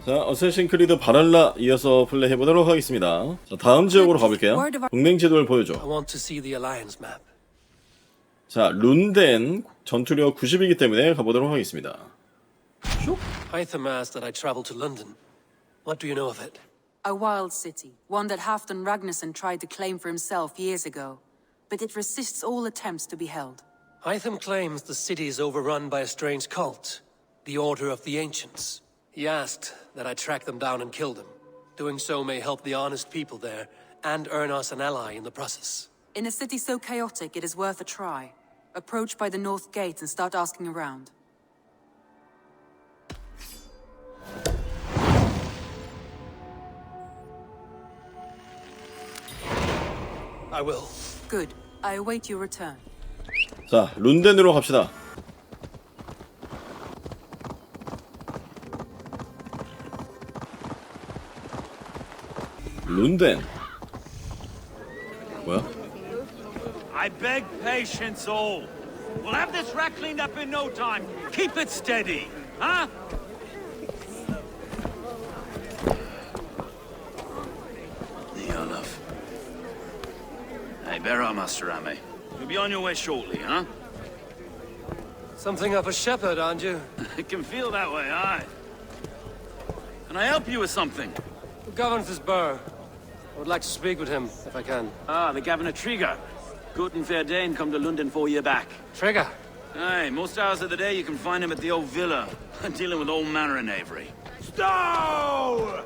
자, 어쌔신크리드 바랄라 이어서 플레이해보도록 하겠습니다. 자, 다음 지역으로 가볼게요. 동맹 지도를 보여줘. 자, 룬덴 전투력 90이기 때문에 가보도록 하겠습니다. Hytham asked that I travel to London. What do you know of it? A wild city, one that Halfdan Ragnarsson tried to claim for himself years ago, but it resists all attempts to be held. Hytham claims the city is overrun by a strange cult, the Order of the Ancients. He asked that I track them down and kill them. Doing so may help the honest people there, and earn us an ally in the process. In a city so chaotic, it is worth a try. Approach by the north gate and start asking around. I will. Good. I await your return. 자, 룬덴으로 갑시다. 룬덴. 뭐야? I beg patience all. We'll have this rat cleaned up in no time. Keep it steady, huh? Hey, bear up, Master Ame. You'll be on your way shortly, huh? Something of a shepherd, aren't you? It can feel that way, aye. Can I help you with something? Who governs this burr? I would like to speak with him, if I can. Ah, the Governor Trigger. Guten Verdane come to London 4 years back. Trigger? Aye, most hours of the day you can find him at the old villa, dealing with all manner of knavery. Stow!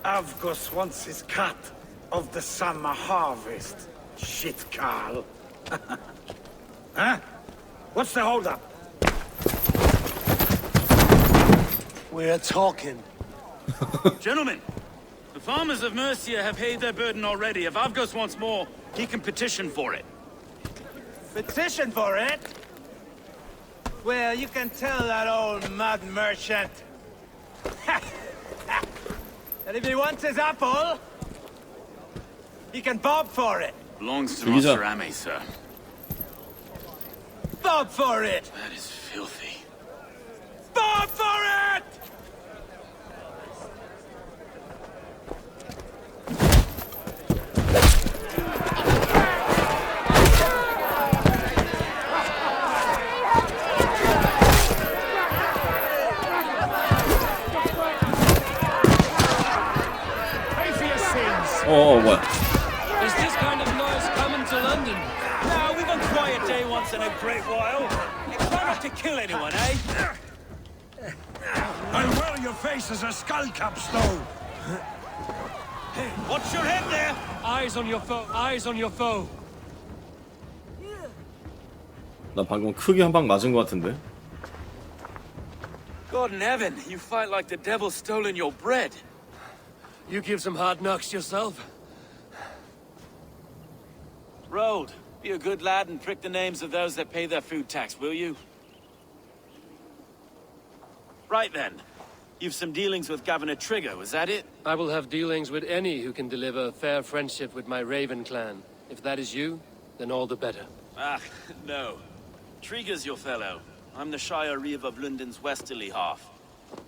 Avgos wants his cut of the summer harvest. Shit, Carl. Huh? What's the holdup? We're talking. Gentlemen, the farmers of Mercia have paid their burden already. If Avgos wants more, he can petition for it. Petition for it? Well, you can tell that old mud merchant. And if he wants his apple, he can bob for it. Belongs to Master Ame, sir. Bob for it! That is filthy. Bob for it! 뭐야? Is this kind of noise coming to London? No, we've a quiet day once in a great while. Try not to kill anyone, eh? I'll wear your face as a skull cap, Stow. Hey, watch your head there! Eyes on your foe. Eyes on your foe. 나 방금 크게 한 방 맞은 것 같은데. God in heaven, you fight like the devil's stolen your bread. You give some hard knocks yourself. Road, be a good lad and prick the names of those that pay their food tax, will you? Right then. You've some dealings with Governor Trigger, was that it? I will have dealings with any who can deliver fair friendship with my Raven clan. If that is you, then all the better. Ah, no. Trigger's your fellow. I'm the Shire Reeve of London's westerly half.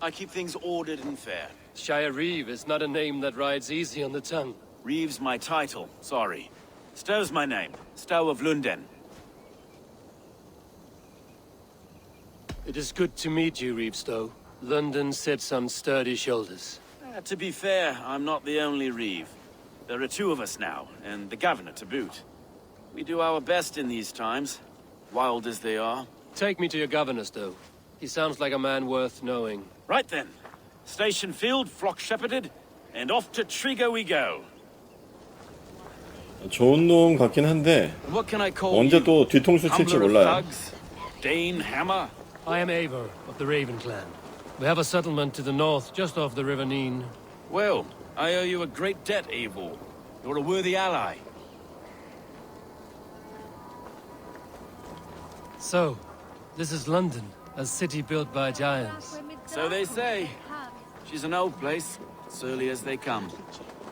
I keep things ordered and fair. Shire Reeve is not a name that rides easy on the tongue. Reeve's my title, sorry. Stow's my name. Stow of London. It is good to meet you, Reeve Stow. London sits on sturdy shoulders. To be fair, I'm not the only Reeve. There are two of us now, and the Governor to boot. We do our best in these times, wild as they are. Take me to your governor, Stow. He sounds like a man worth knowing. Right then. Station filled, flock shepherded, and off to Trigger we go. 좋은 놈 같긴 한데 What can I call 언제 you? 또 뒤통수 칠지 Humbler of 몰라요. thugs? Dane Hammer? I am Eivor of the Raven clan. We have a settlement to the north, just off the River Neen. Well, I owe you a great debt, Eivor. You're a worthy ally. So, this is London, a city built by giants. So they say. She's an old place, surly as they come.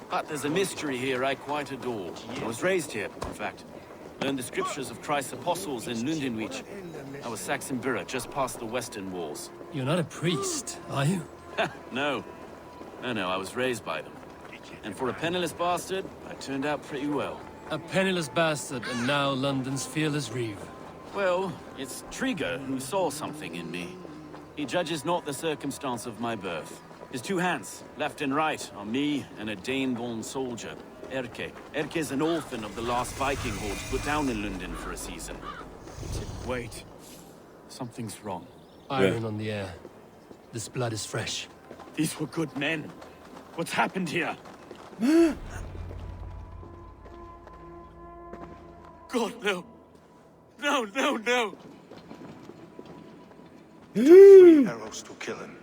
But there's a mystery here I quite adore. I was raised here, in fact. Learned the scriptures of Christ's apostles in Lundenwich. I was Saxon Borough, just past the western walls. You're not a priest, are you? No. No, I was raised by them. And for a penniless bastard, I turned out pretty well. A penniless bastard, and now London's fearless reeve. Well, it's Trigger who saw something in me. He judges not the circumstance of my birth. His two hands, left and right, are me and a Dane-born soldier, Erke. Erke's an orphan of the last Viking horde put down in London for a season. Wait. Something's wrong. Iron on the air. This blood is fresh. These were good men. What's happened here? God, no. No. 3 arrows to kill him.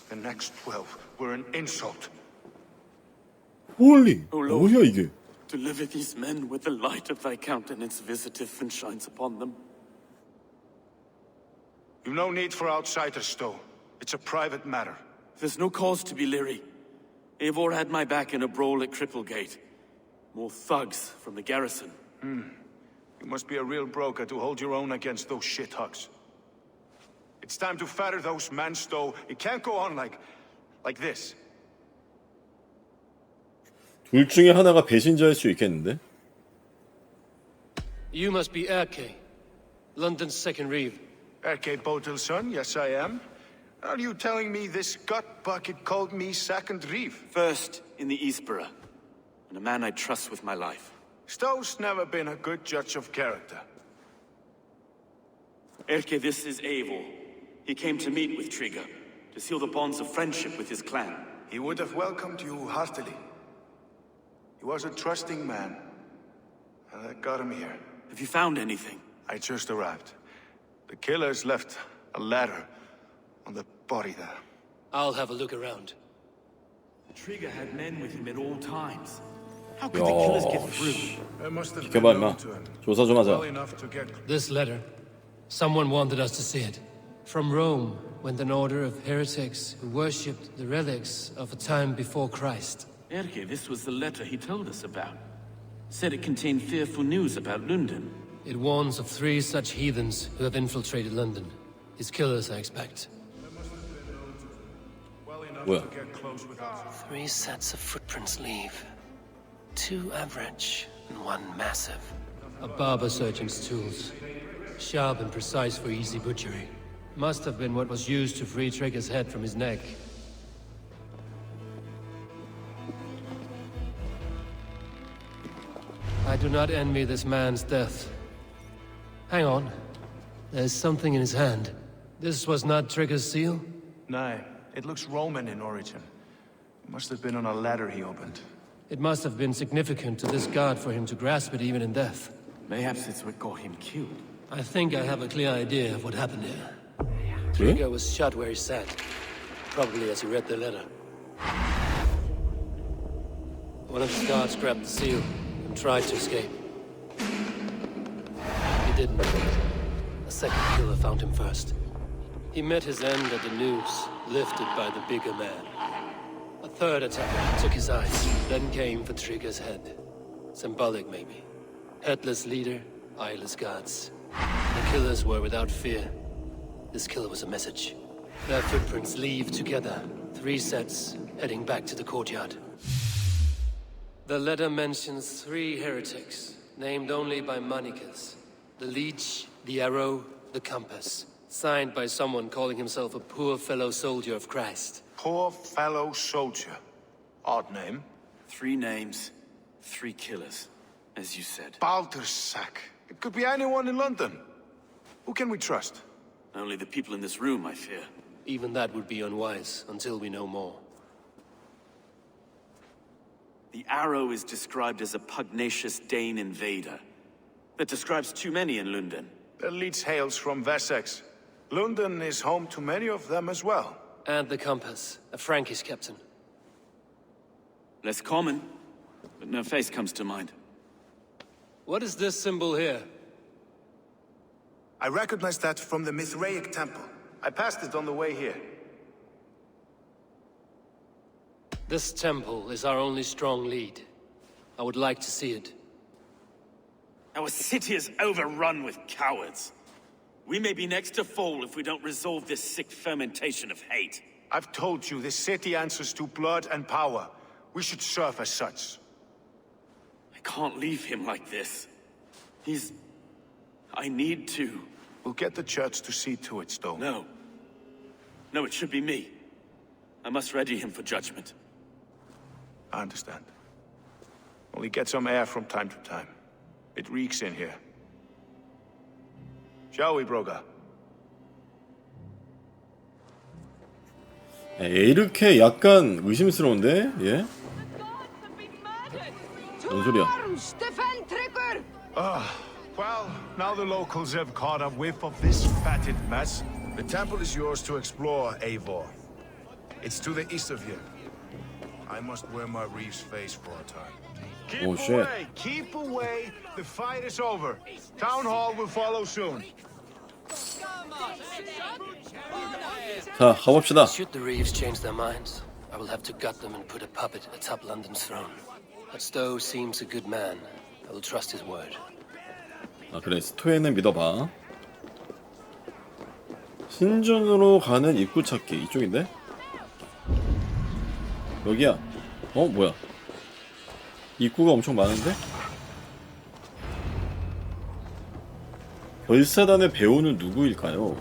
The next 12 were an insult. 홀리. Oh, Lord. 뭐야 이게? Deliver these men with the light of thy countenance visitive and shines upon them. You've no need for outsiders, Stowe. It's a private matter. There's no cause to be leery. Eivor had my back in a brawl at Cripplegate. More thugs from the garrison. You must be a real broker to hold your own against those shithugs. It's time to fetter those men, Stowe. It can't go on like this. 둘 중에 하나가 배신자일 수 있겠는데? You must be Erke, London's second reeve. Erke Botelson, yes I am. Are you telling me this gut bucket called me second reeve? First in the Eastborough, and a man I trust with my life. Stowe's never been a good judge of character. Erke, this is Eivor. He came to meet with Trigger, to seal the bonds of friendship with his clan. He would have welcomed you heartily. He was a trusting man, and I got him here. Have you found anything? I just arrived. The killers left a ladder on the body there. I'll have a look around. Trigger had men with him at all times. How could the killers get through? I must have 비켜봐 임마. 조사 좀 하자. well enough to get. This letter. Someone wanted us to see it. From Rome went an order of heretics who worshipped the relics of a time before Christ. Erke, this was the letter he told us about. Said it contained fearful news about London. It warns of 3 such heathens who have infiltrated London. His killers, I expect. 뭐야? 3 sets of footprints leave. 2 average and 1 massive. A barber surgeon's tools. Sharp and precise for easy butchery. Must have been what was used to free Trigger's head from his neck. I do not envy this man's death. Hang on. There's something in his hand. This was not Trigger's seal? No, it looks Roman in origin. Must have been on a ladder he opened. It must have been significant to this god for him to grasp it even in death. Mayhaps it's what got him killed. I think I have a clear idea of what happened here. Trigger was shot where he sat. Probably as he read the letter. One of his guards grabbed the seal and tried to escape. He didn't. A second killer found him first. He met his end at the noose, lifted by the bigger man. A third attacker took his eyes, then came for Trigger's head. Symbolic, maybe. Headless leader, eyeless guards. The killers were without fear. This killer was a message. Their footprints leave together. 3 sets, heading back to the courtyard. The letter mentions 3 heretics, named only by monikers. The leech, the arrow, the compass. Signed by someone calling himself a poor fellow soldier of Christ. Poor fellow soldier. Odd name. 3 names, 3 killers, as you said. Baldersack. It could be anyone in London. Who can we trust? Only the people in this room, I fear. Even that would be unwise, until we know more. The arrow is described as a pugnacious Dane invader. That describes too many in London. The leech hails from Wessex. London is home to many of them as well. And the compass, a Frankish captain. Less common, but no face comes to mind. What is this symbol here? I recognize that from the Mithraic temple. I passed it on the way here. This temple is our only strong lead. I would like to see it. Our city is overrun with cowards. We may be next to fall if we don't resolve this sick fermentation of hate. I've told you, this city answers to blood and power. We should serve as such. I can't leave him like this. I need to. We'll get the church to see to it, Stone. No. No, it should be me. I must ready him for judgment. I understand. Only get some air from time to time. It reeks in here. Shall we, Broga? 이렇게 약간 의심스러운데? 예? 뭔 소리야? Well, now the locals have caught a whiff of this fatted mess. The temple is yours to explore, Eivor. It's to the east of here. I must wear my reef's face for a time. Keep Oh, shit. away! Keep away! The fight is over. Town hall will follow soon. 자, 가봅시다. Should the Reeves change their minds, I will have to gut them and put a puppet atop London's throne. But Stowe seems a good man. I will trust his word. 아, 그래. 스토에는 믿어봐. 신전으로 가는 입구 찾기. 이쪽인데? 여기야. 뭐야. 입구가 엄청 많은데? 별사단의 배우는 누구일까요?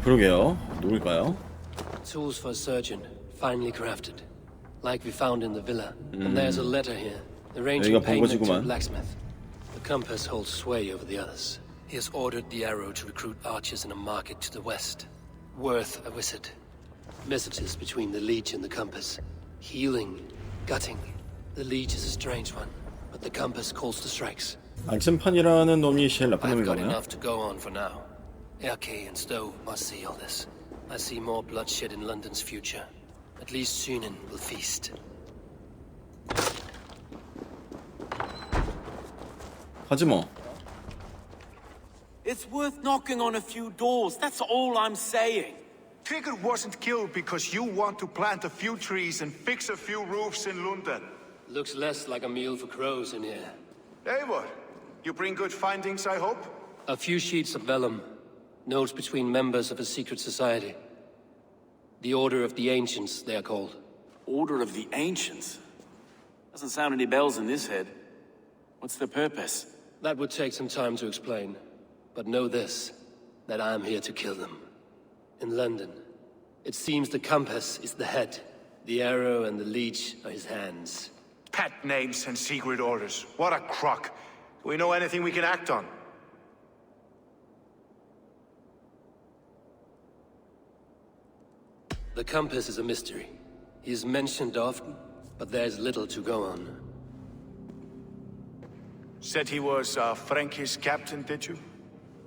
그러게요. 누구일까요? Tools for a surgeon, finely crafted. Like we found in the villa. And there's a letter here, arranging 여기가 payment to a 본거지구만. blacksmith. The compass holds sway over the others. He has ordered the arrow to recruit archers in a market to the west. Worth a visit. Messages between the leech and the compass. Healing, gutting. The leech is a strange one, but the compass calls to strikes. 안심판이라는 놈이 제일 나쁜 I've 놈인가 got 보네. enough to go on for now. Erke and Stowe must see all this. I see more bloodshed in London's future. At least Sunan will feast. 하지 뭐. It's worth knocking on a few doors, that's all I'm saying. Trigger wasn't killed because you want to plant a few trees and fix a few roofs in London. Looks less like a meal for crows in here. Eivor, you bring good findings, I hope? A few sheets of vellum. Notes between members of a secret society. The Order of the Ancients, they are called. Order of the Ancients? Doesn't sound any bells in this head. What's the purpose? That would take some time to explain. But know this, that I am here to kill them. In London, it seems the compass is the head. The arrow and the leech are his hands. Pet names and secret orders. What a crock. Do we know anything we can act on? The compass is a mystery. He is mentioned often, but there's little to go on. Said he was a Frankish captain, did you?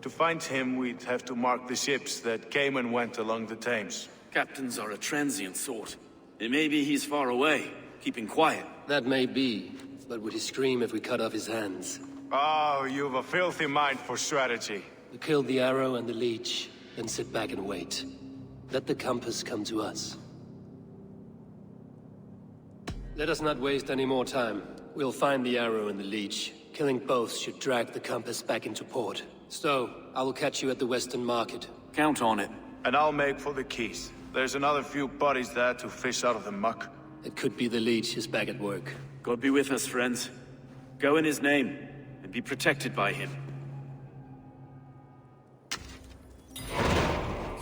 To find him, we'd have to mark the ships that came and went along the Thames. Captains are a transient sort. It may be he's far away, keeping quiet. That may be, but would he scream if we cut off his hands? Oh, you've a filthy mind for strategy. We kill the arrow and the leech, then sit back and wait. Let the compass come to us. Let us not waste any more time. We'll find the arrow and the leech. Killing both should drag the compass back into port. Stowe, I will catch you at the Western Market. Count on it. And I'll make for the keys. There's another few bodies there to fish out of the muck. It could be the leech is back at work. God be with us, friends. Go in his name, and be protected by him.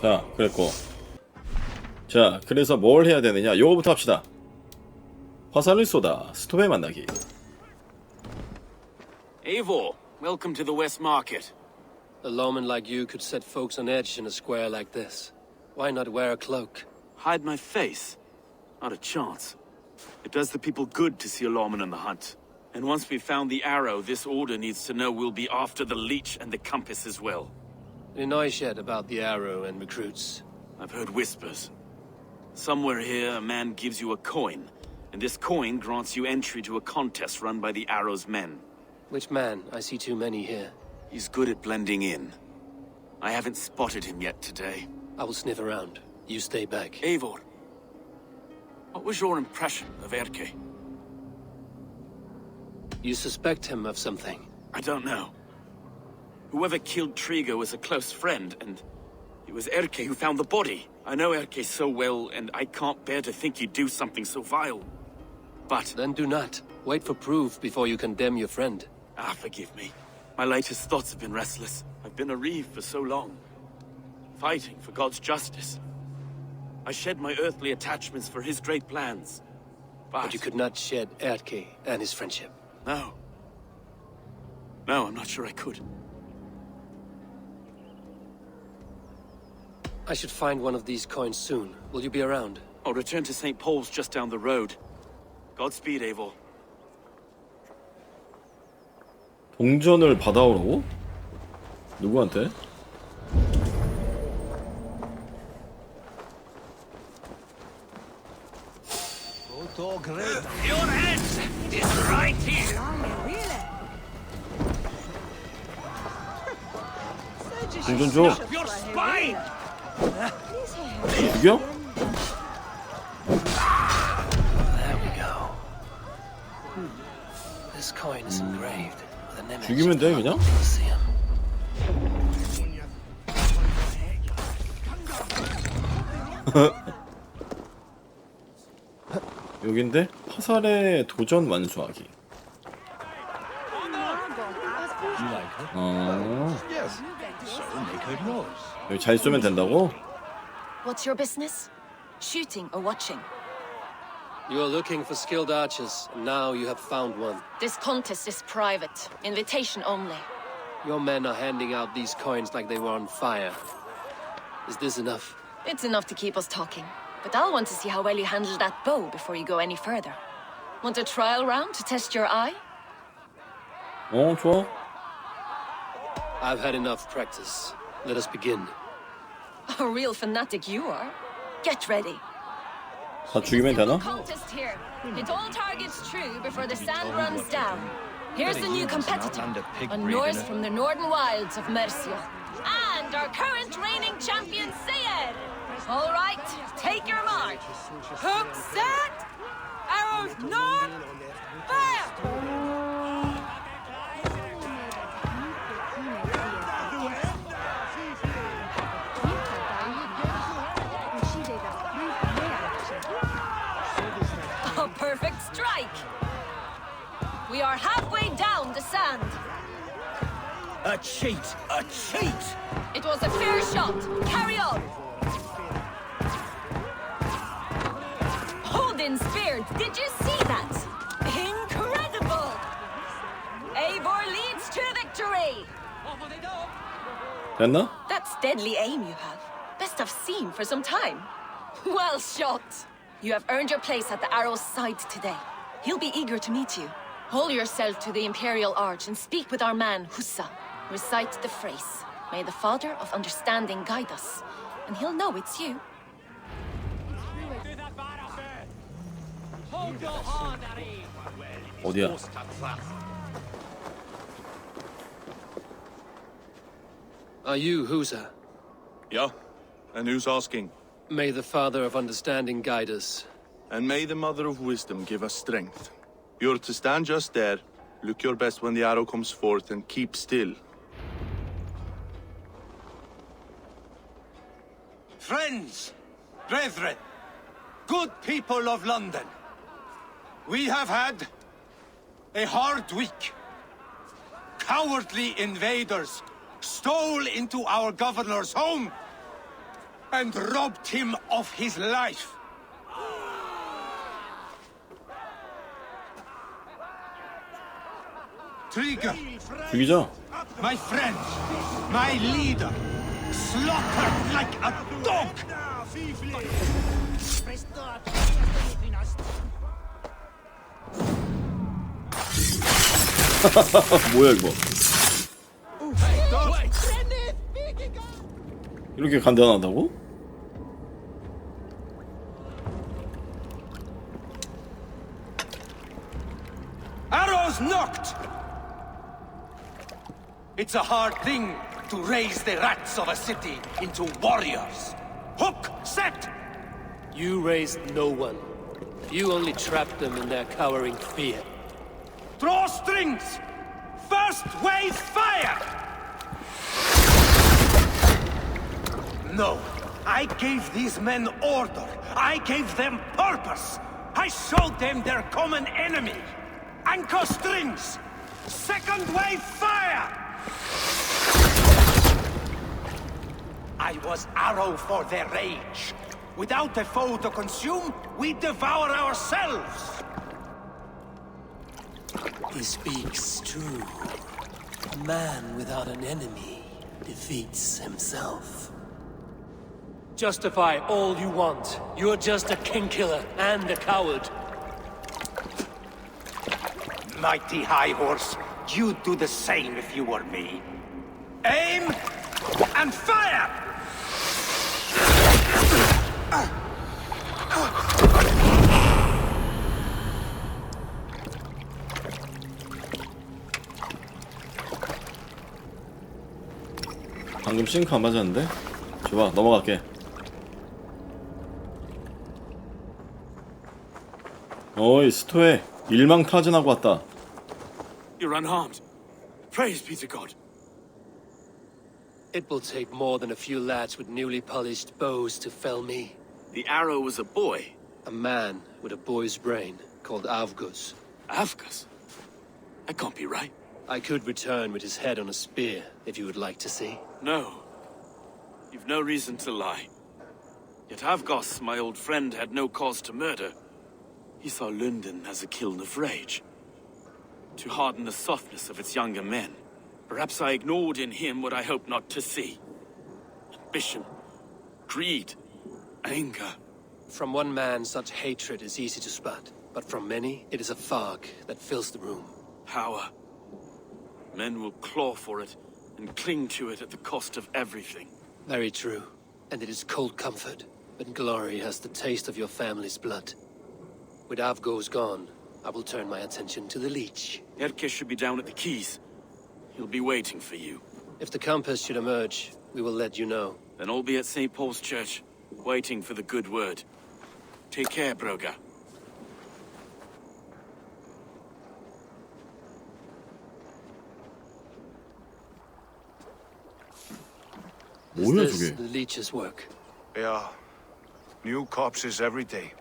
자, 그랬고. 자, 그래서 뭘 해야 되느냐? 요거부터 합시다. 화살을 쏟아 스톱에 만나기. Eivor, welcome to the West Market. A lawman like you could set folks on edge in a square like this. Why not wear a cloak? Hide my face? Not a chance. It does the people good to see a lawman on the hunt. And once we've found the arrow, this order needs to know we'll be after the leech and the compass as well. Any noise yet about the arrow and recruits? I've heard whispers. Somewhere here, a man gives you a coin, and this coin grants you entry to a contest run by the Arrow's men. Which man? I see too many here. He's good at blending in. I haven't spotted him yet today. I will sniff around. You stay back. Eivor. What was your impression of Erke? You suspect him of something? I don't know. Whoever killed Trigo was a close friend, and it was Erke who found the body. I know Erke so well, and I can't bear to think he'd do something so vile. But... Then do not. Wait for proof before you condemn your friend. forgive me. My latest thoughts have been restless. I've been a reeve for so long, fighting for God's justice. I shed my earthly attachments for his great plans. But you could not shed Erke and his friendship. No. No, I'm not sure I could. I should find one of these coins soon. Will you be around? I'll return to St. Paul's just down the road. Godspeed, Eivor. 동전을 받아오라고? 누구한테? Your head is right here. 동전 줘. Your spine. 죽여? There we go. This coin is engraved with an image. 죽이면 돼 그냥? Colosseum. 여긴데? 화살의 도전 완수하기. 여기 잘 쏘면 된다고? What's your business? Shooting or watching? You are looking for skilled archers, and now you have found one. This contest is private. Invitation only. Your men are handing out these coins like they were on fire. Is this enough? It's enough to keep us talking. But I'll want to see how well you handle that bow before you go any further. Want a trial round to test your eye? 좋아. I've had enough practice. Let us begin. A real fanatic you are. Get ready. 다 죽이면 되나? Contest here. Hit all targets true before the sand runs down. Here's the new competitor, a Norse from the northern wilds of Mercia. And our current reigning champion, Seir. All right, take your mark. Hook set. Arrows north. Fire! A perfect strike. We are halfway down the sand. A cheat! A cheat! It was a fair shot. Carry on. Odin speared. Did you see that? Incredible! Eivor leads to victory. 됐나? That's deadly aim you have. Best I've seen for some time. Well shot. You have earned your place at the arrow's side today. He'll be eager to meet you. Hold yourself to the Imperial Arch and speak with our man, Hussa. Recite the phrase. May the Father of Understanding guide us. And he'll know it's you. 어디야? Are you Husa? Yeah? And who's asking? May the Father of Understanding guide us. And may the Mother of Wisdom give us strength. You're to stand just there, look your best when the arrow comes forth, and keep still. Friends, brethren, good people of London, we have had a hard week. Cowardly invaders stole into our governor's home and robbed him of his life. Trigger, 죽이자. my friend, my leader, slaughtered like a dog! 뭐야 이거? 이렇게 간단하다고? Arrows knocked! It's a hard thing to raise the rats of a city into warriors. Hook set! You raised no one. You only trapped them in their cowering fear. Draw strings! First wave fire! No, I gave these men order. I gave them purpose. I showed them their common enemy. Anchor strings! Second wave fire! I was arrow for their rage. Without a foe to consume, we devour ourselves. He speaks true. A man without an enemy defeats himself. Justify all you want. You're just a king-killer and a coward. Mighty High Horse, you'd do the same if you were me. Aim and fire! 방금 싱크 안 맞았는데? 좋아, 넘어갈게. 어이, 스토에 일망타진하고 왔다. You're unharmed. Praise be to God. It will take more than a few lads with newly polished bows to fell me. The arrow was a boy. A man with a boy's brain called Avgus. Avgus? That can't be right. I could return with his head on a spear, if you would like to see. No. You've no reason to lie. Yet Avgos, my old friend, had no cause to murder. He saw London as a kiln of rage. To harden the softness of its younger men. Perhaps I ignored in him what I hoped not to see. Ambition, greed, anger. From one man, such hatred is easy to spot. But from many, it is a fog that fills the room. Power. Men will claw for it and cling to it at the cost of everything. Very true. And it is cold comfort when glory has the taste of your family's blood. With Avgos gone, I will turn my attention to the Leech. Erke should be down at the quays. He'll be waiting for you. If the Compass should emerge, we will let you know. Then I'll be at St. Paul's Church, waiting for the good word. Take care, Broga. Is 뭐야, this 저게? the Leech's work? Yeah. New corpses every day.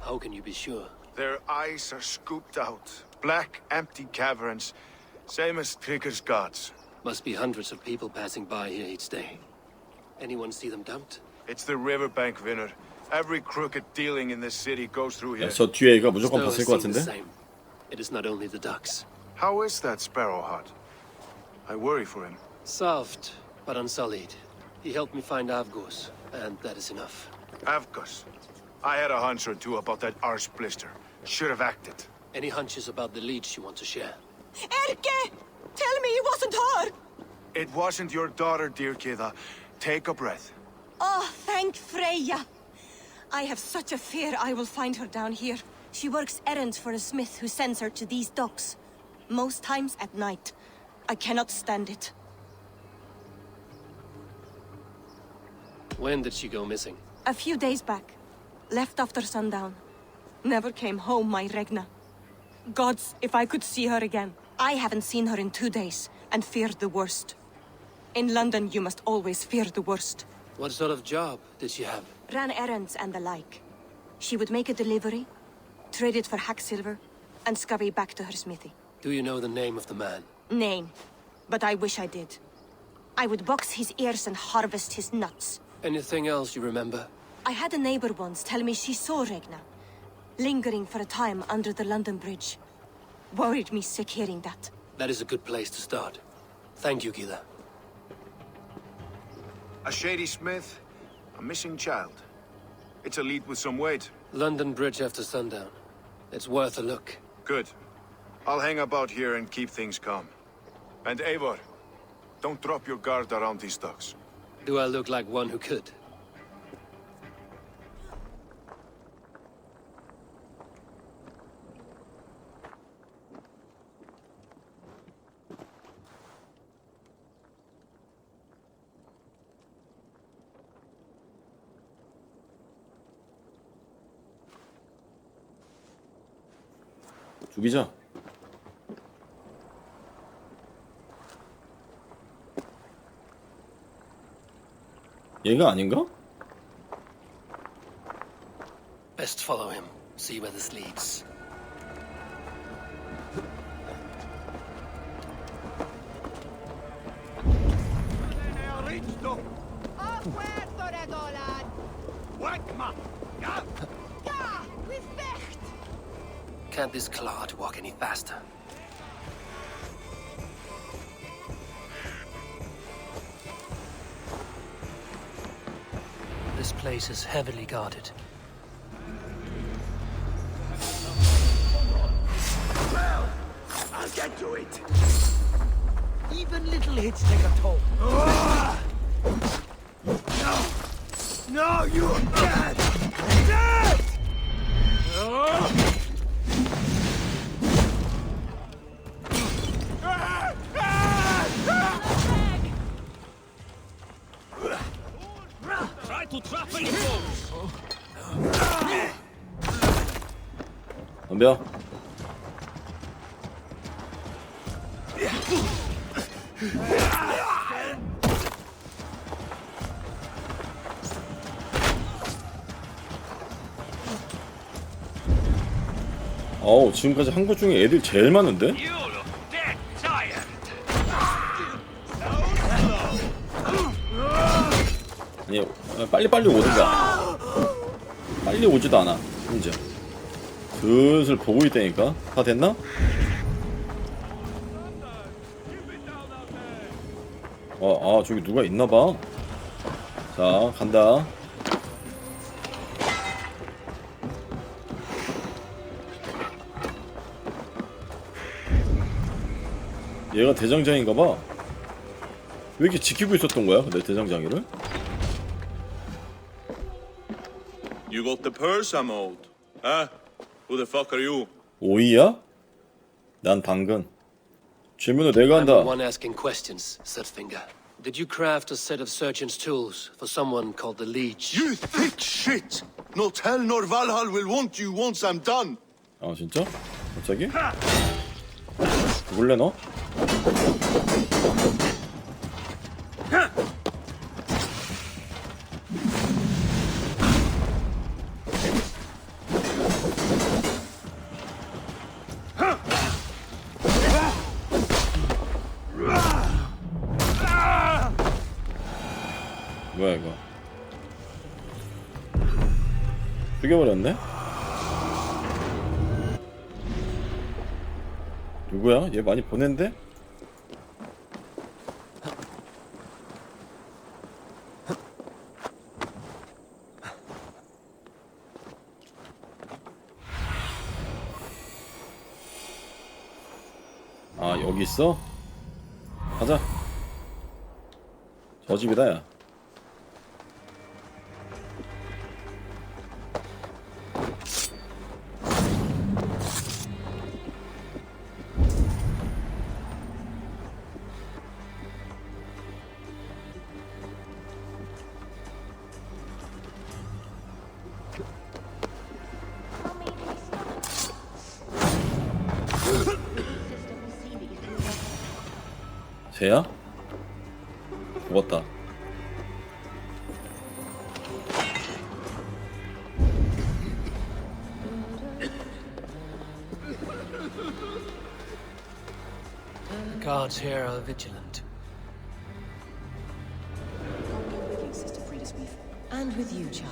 How can you be sure? Their eyes are scooped out. Black, empty caverns. Same as Trigger's gods. Must be hundreds of people passing by here each day. Anyone see them dumped? It's the riverbank, Vinner. Every crooked dealing in this city goes through here. 야, 저 뒤에 애가 무조건 Still, 봤을 it 것 seems the 같은데? same. It is not only the ducks. How is that sparrow hut? I worry for him. Soft, but unsullied. He helped me find Avgos, and that is enough. Avgus. I had a hunch or two about that arse blister. Should have acted. Any hunches about the Leech you want to share? Erke! Tell me it wasn't her! It wasn't your daughter, dear Kida. Take a breath. Oh, thank Freya. I have such a fear I will find her down here. She works errands for a smith who sends her to these docks. Most times at night. I cannot stand it. When did she go missing? A few days back. Left after sundown. Never came home, my Regna. Gods, if I could see her again. I haven't seen her in 2 days, and feared the worst. In London, you must always fear the worst. What sort of job did she have? Ran errands and the like. She would make a delivery, trade it for hack silver, and scurry back to her smithy. Do you know the name of the man? Name. But I wish I did. I would box his ears and harvest his nuts. Anything else you remember? I had a neighbor once tell me she saw Regna, lingering for a time under the London Bridge. Worried me sick hearing that. That is a good place to start. Thank you, Gila. A shady smith, a missing child. It's a lead with some weight. London Bridge after sundown. It's worth a look. Good. I'll hang about here and keep things calm. And Eivor, don't drop your guard around these docks. Do I look like one who could? 죽이자. 얘가 아닌가? Best follow him. See where this leads. Can't this clod walk any faster? This place is heavily guarded. Well, I'll get to it. Even little hits take a toll. No! No, you're dead! Dead! Try to trap any foes. 덤벼. 어우, 지금까지 한 것 중에 애들 제일 많은데? You look dead tired. 아니, 빨리빨리 오든가. 빨리 오지도 않아, 이제. 슬슬 보고 있다니까. 다 됐나? 저기 누가 있나봐. 자, 간다. 얘가 대장장인가봐. 왜 이렇게 지키고 있었던 거야, 근데 대장장이를? You got the purse I'm owed. Huh? Who the fuck are you? 오이야? 난 당근. 질문을 내가 I'm the 한다. one asking questions, Surfinger. Did you craft a set of surgeon's tools for someone called the Leech? You thick shit! Not hell nor Valhalla will want you once I'm done. 아, 진짜? 갑자기? 누굴래 너? 뭐야 이거? 죽여버렸네? 누구야? 얘 많이 보낸데? 아, 여기 있어? 가자. 저 집이다, 야. 쟤야? 죽었다. The guards here are vigilant. With you, Sister Frida Sweet. And with you, child.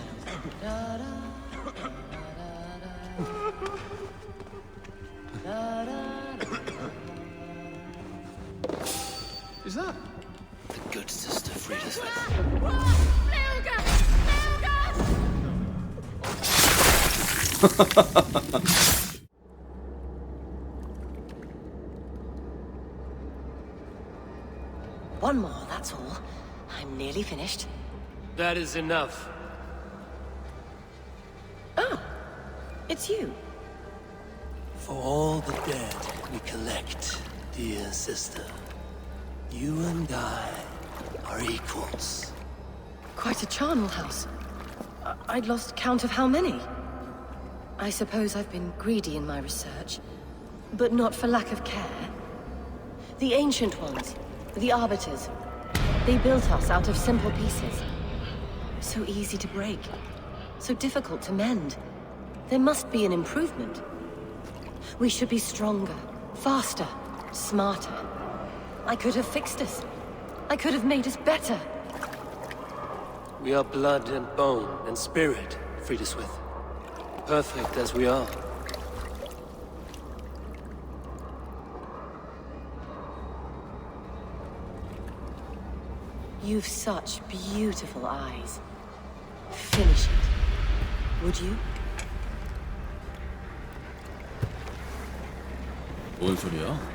Is that? The good Sister Frida's with. One more, that's all. I'm nearly finished. That is enough. Oh, it's you. For all the dead we collect, dear sister, you and I are equals. Quite a charnel house. I'd lost count of how many. I suppose I've been greedy in my research. But not for lack of care. The Ancient Ones, the Arbiters, they built us out of simple pieces. So easy to break, so difficult to mend. There must be an improvement. We should be stronger, faster, smarter. I could have fixed us. I could have made us better. We are blood and bone and spirit, Friedeswith. Perfect as we are. You've such beautiful eyes. Finish it. Would you? 뭔 소리야?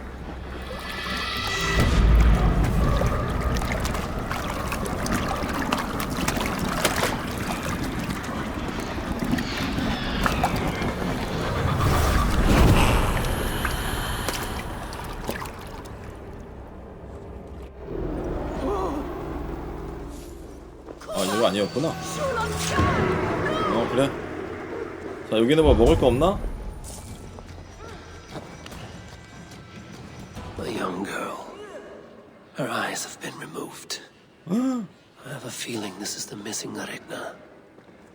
아, 이거 아니었구나. 그래. 자, 여기는 뭐 먹을 거 없나? A young girl. Her eyes have been removed. I have a feeling this is the missing Regna.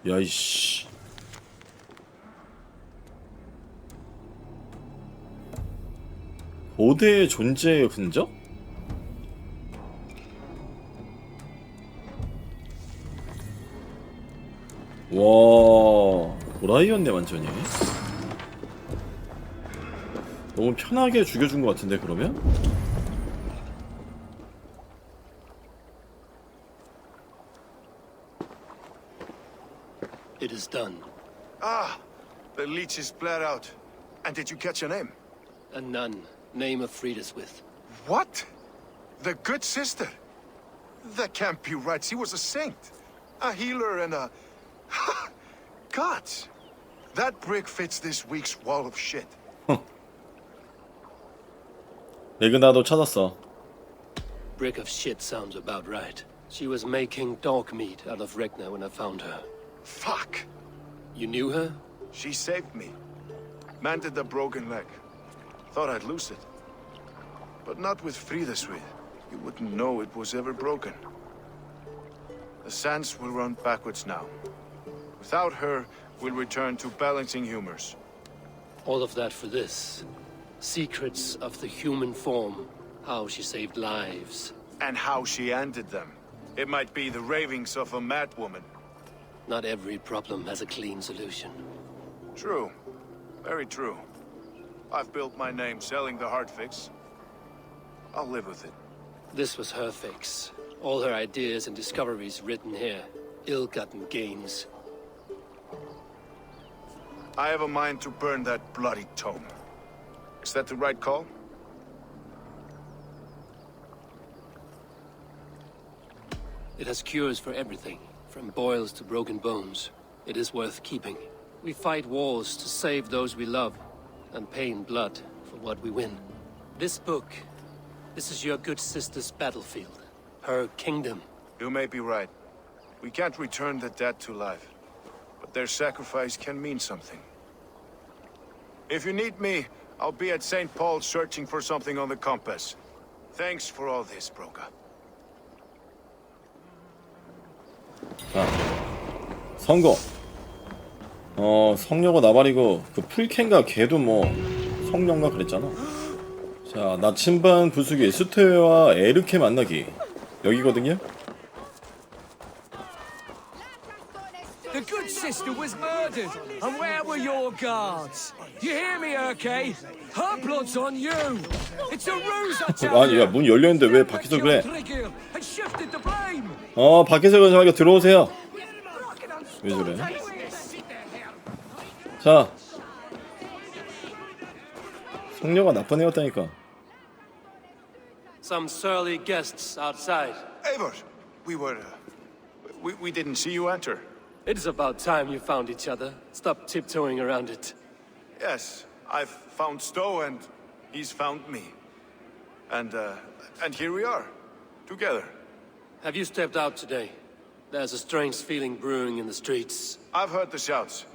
야, 이씨. 고대의 존재의 흔적? 와, 도라이였네 완전히. 너무 편하게 죽여준 것 같은데 그러면? It is done. Ah, the leech is bled out. And did you catch a name? A nun, name of Friedeswith. What? The good sister? That can't be right. She was a saint. A healer and a... Gods! That brick fits this week's wall of shit. 레그나도 찾았어. Brick of shit sounds about right. She was making dog meat out of Regna when I found her. Fuck! You knew her? She saved me. Mended the broken leg. Thought I'd lose it. But not with Friedeswith. You wouldn't know it was ever broken. The sands will run backwards now. Without her, we'll return to balancing humors. All of that for this. Secrets of the human form. How she saved lives. And how she ended them. It might be the ravings of a madwoman. Not every problem has a clean solution. True. Very true. I've built my name selling the heart fix. I'll live with it. This was her fix. All her ideas and discoveries written here. Ill-gotten gains. I have a mind to burn that bloody tome. Is that the right call? It has cures for everything, from boils to broken bones. It is worth keeping. We fight wars to save those we love, and pay in blood for what we win. This book, this is your good sister's battlefield. Her kingdom. You may be right. We can't return the dead to life. But their sacrifice can mean something. If you need me, I'll be at St. Paul's searching for something on the compass. Thanks for all this, Broga. 자, 성공. 성녀가 나발이고 그 풀캔과 걔도 뭐 성령가 그랬잖아. 자, 나침반 부수기 스테와 에르케 만나기. 여기거든요. The good sister was murdered, and where were your guards? You hear me, Erke? Her blood's on you. It's a ruse, I tell 아니, 야, you. 문 열렸는데 왜 밖에서 그래? And shifted the blame. 밖에서 그냥 들어오세요. 왜 저래? 자, 성녀가 나쁜 애였다니까. Some surly guests outside. Eivor, we didn't see you enter. It is about time you found each other. Stop tiptoeing around it. Yes, I've found Stowe and he's found me. And here we are, together. Have you stepped out today? There's a strange feeling brewing in the streets. I've heard the shouts.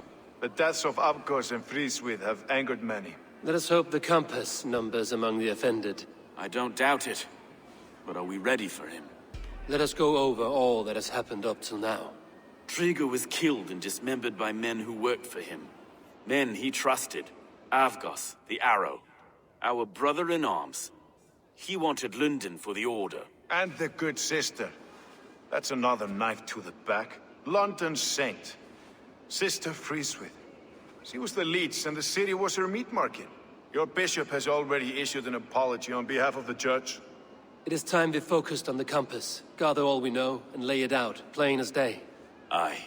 The deaths of Abkos and Frieswith have angered many. Let us hope the compass numbers among the offended. I don't doubt it. But are we ready for him? Let us go over all that has happened up till now. Triga was killed and dismembered by men who worked for him. Men he trusted. Avgos, the Arrow. Our brother-in-arms. He wanted London for the Order. And the good sister. That's another knife to the back. London's saint. Sister Freeswith. She was the leech and the city was her meat market. Your bishop has already issued an apology on behalf of the church. It is time we focused on the compass, gather all we know, and lay it out, plain as day. Aye.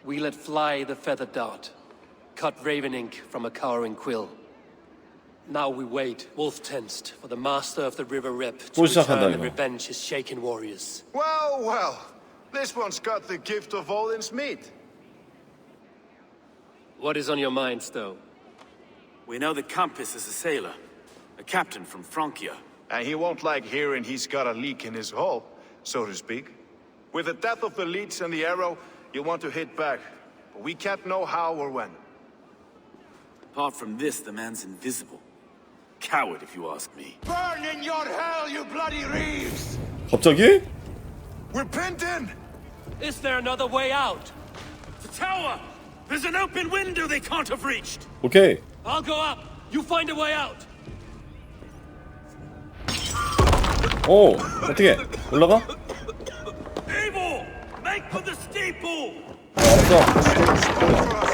We let fly the feathered dart, cut raven ink from a cowering quill. Now we wait, wolf-tensed, for the master of the river rep to return and revenge his shaken warriors. Well, well. This one's got the gift of Odin's meat. What is on your mind, Stowe? We know the compass is a sailor. A captain from Francia. And he won't like hearing he's got a leak in his hull, so to speak. With the death of the leech and the arrow, you want to hit back. But we can't know how or when. Apart from this, the man's invisible. Coward, if you ask me. Burn in your hell, you bloody reeves! 갑자기? We're pinned in! Is there another way out? The tower! There's an open window they can't have reached! 오케이. I'll go up. You find a way out. 오, 어떻게? 올라가? Eivor! Make for the steeple!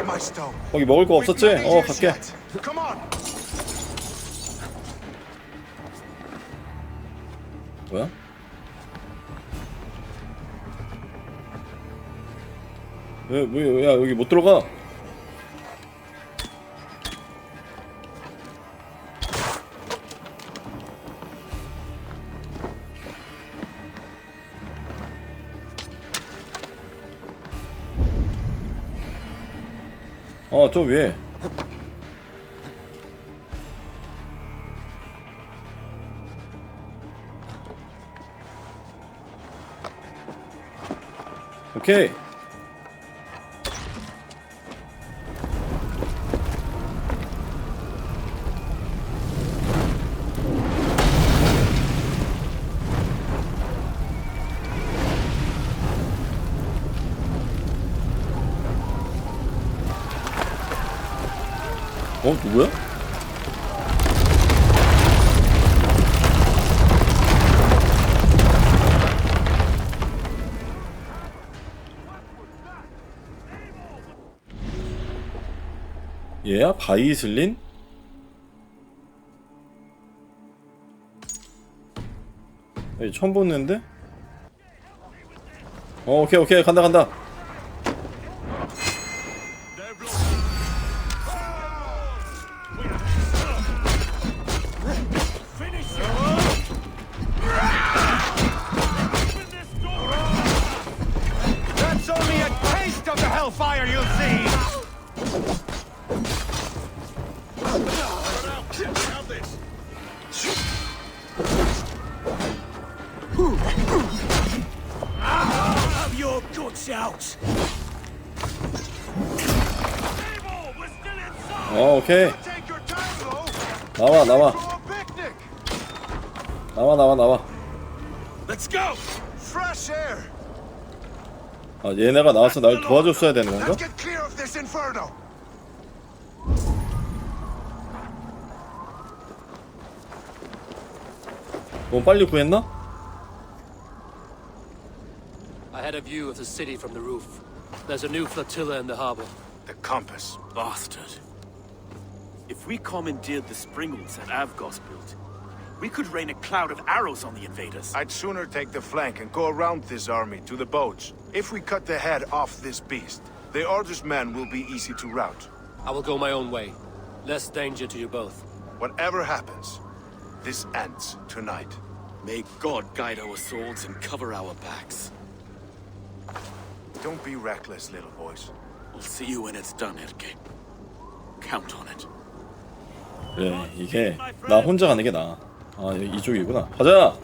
알았어. 거기 먹을 거 없었지? 갈게. Come on. 뭐야? 야, 여기 못 들어가. 저 위에. 오케이. 누구야? 얘야? 바이슬린? 처음 보는데? 오케이 간다. Fire, you'll see! Have your guts out! 오케이. 나와. Let's go! Fresh air! 얘네가 나와서 날 도와줬어야 되는 건가? Let's get clear of this inferno! 너무 빨리 구했나? I had a view of the city from the roof. There's a new flotilla in the harbor. The compass. Bastard. If we commandeered the springles that Avgos built, we could rain a cloud of arrows on the invaders. I'd sooner take the flank and go around this army to the boats. If we cut the head off this beast, the Order's men will be easy to rout. I will go my own way. Less danger to you both. Whatever happens, this ends tonight. May God guide our swords and cover our backs. Don't be reckless, little boys. We'll see you when it's done, Erke. Count on it. 그래, 이게 나 혼자 가는 게 나아. 이쪽이구나. 가자.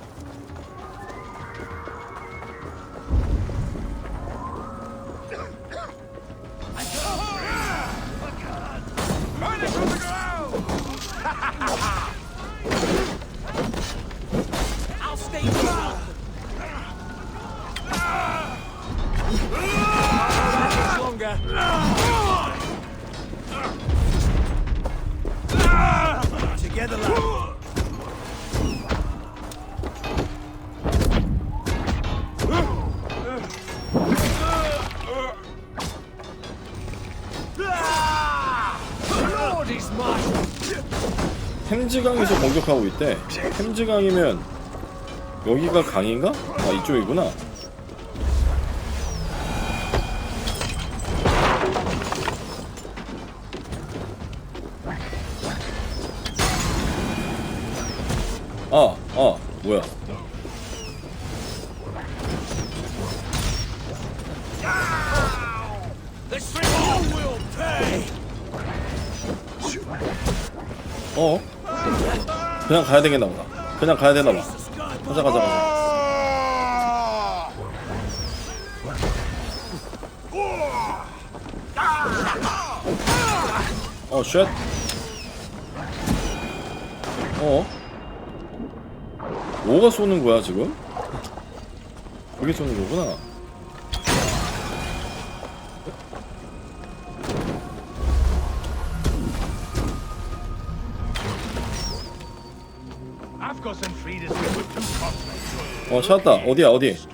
템즈강에서 공격하고 있대. 템즈강이면 여기가 강인가? 아, 이쪽이구나. 뭐야. 그냥 가야 되겠나 보다. 그냥 가야 되나 봐. 가자. 쉣. 뭐가 쏘는 거야 지금? 여기 쏘는 거구나. 찾았다. 어디야, 어디? So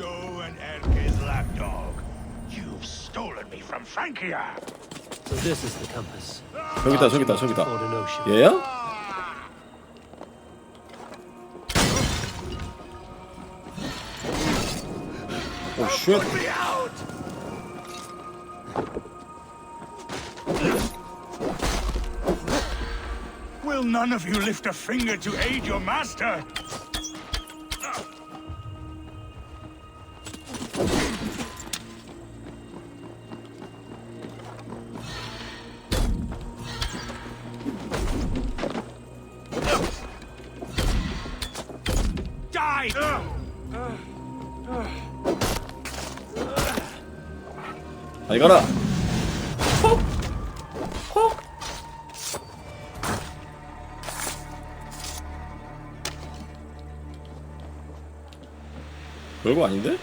this is the compass. 저기다. 얘야? 쉣. Will none of you lift a finger to aid your master? Die! 잘 가라. 별거 아닌데?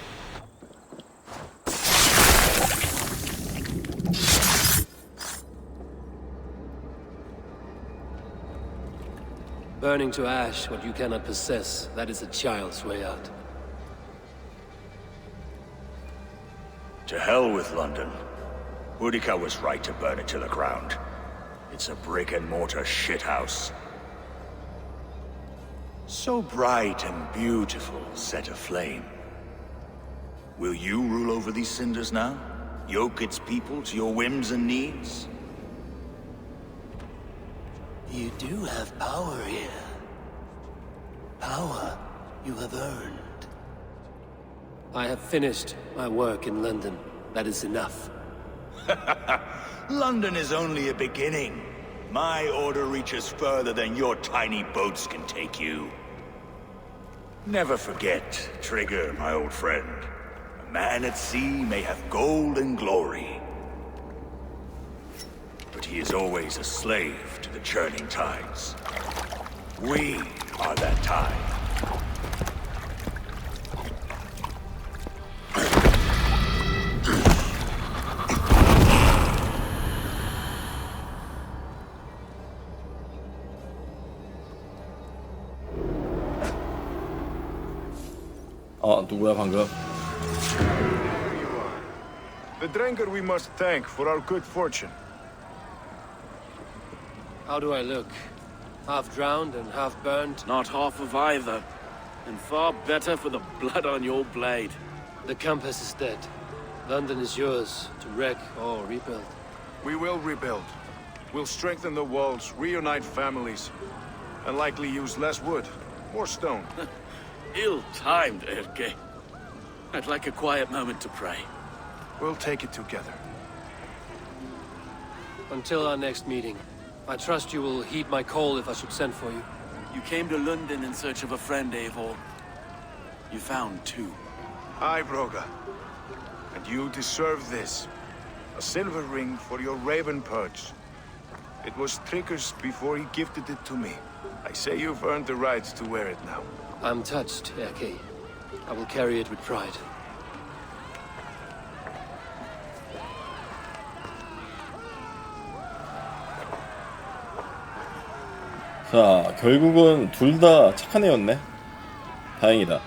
Burning to ash what you cannot possess, that is a child's way out. To hell with London. Boudica was right to burn it to the ground. It's a brick-and-mortar shithouse. So bright and beautiful, set aflame. Will you rule over these cinders now? Yoke its people to your whims and needs? You do have power here. Power you have earned. I have finished my work in London. That is enough. London is only a beginning. My order reaches further than your tiny boats can take you. Never forget, Trigger, my old friend. A man at sea may have gold and glory, but he is always a slave to the churning tides. We are that tide. 누구야 방금? There you are. The drinker we must thank for our good fortune. How do I look? Half drowned and half burnt? Not half of either. And far better for the blood on your blade. The compass is dead. London is yours to wreck or rebuild. We will rebuild. We'll strengthen the walls, reunite families, and likely use less wood, more stone. Ill-timed, Erke. I'd like a quiet moment to pray. We'll take it together. Until our next meeting, I trust you will heed my call if I should send for you. You came to London in search of a friend, Eivor. You found two. Aye, Broga. And you deserve this. A silver ring for your raven perch. It was Trigger's before he gifted it to me. I say you've earned the right to wear it now. I'm touched, Erke. I will carry it with pride. 자, 결국은 둘 다 착한 애였네. 다행이다.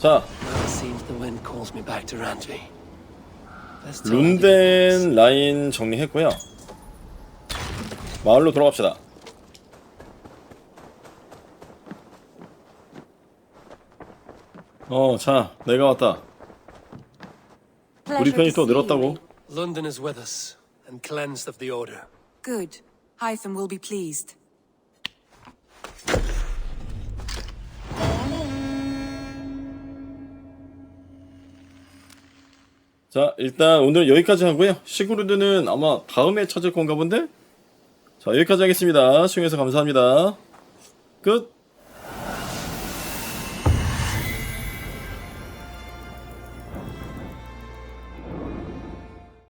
Now 자, it seems the wind calls me back to Randvi. 룬덴 라인 정리했고요. 마을로 돌아갑시다. 자, 내가 왔다. 우리 편이 또 늘었다고. London is with us and cleansed of the order. Good. Hytham will be pleased. 자, 일단 오늘 여기까지 하고요. 시그루드는 아마 다음에 찾을 건가 본데? 자, 여기까지 하겠습니다. 시청해주셔서 감사합니다. 끝!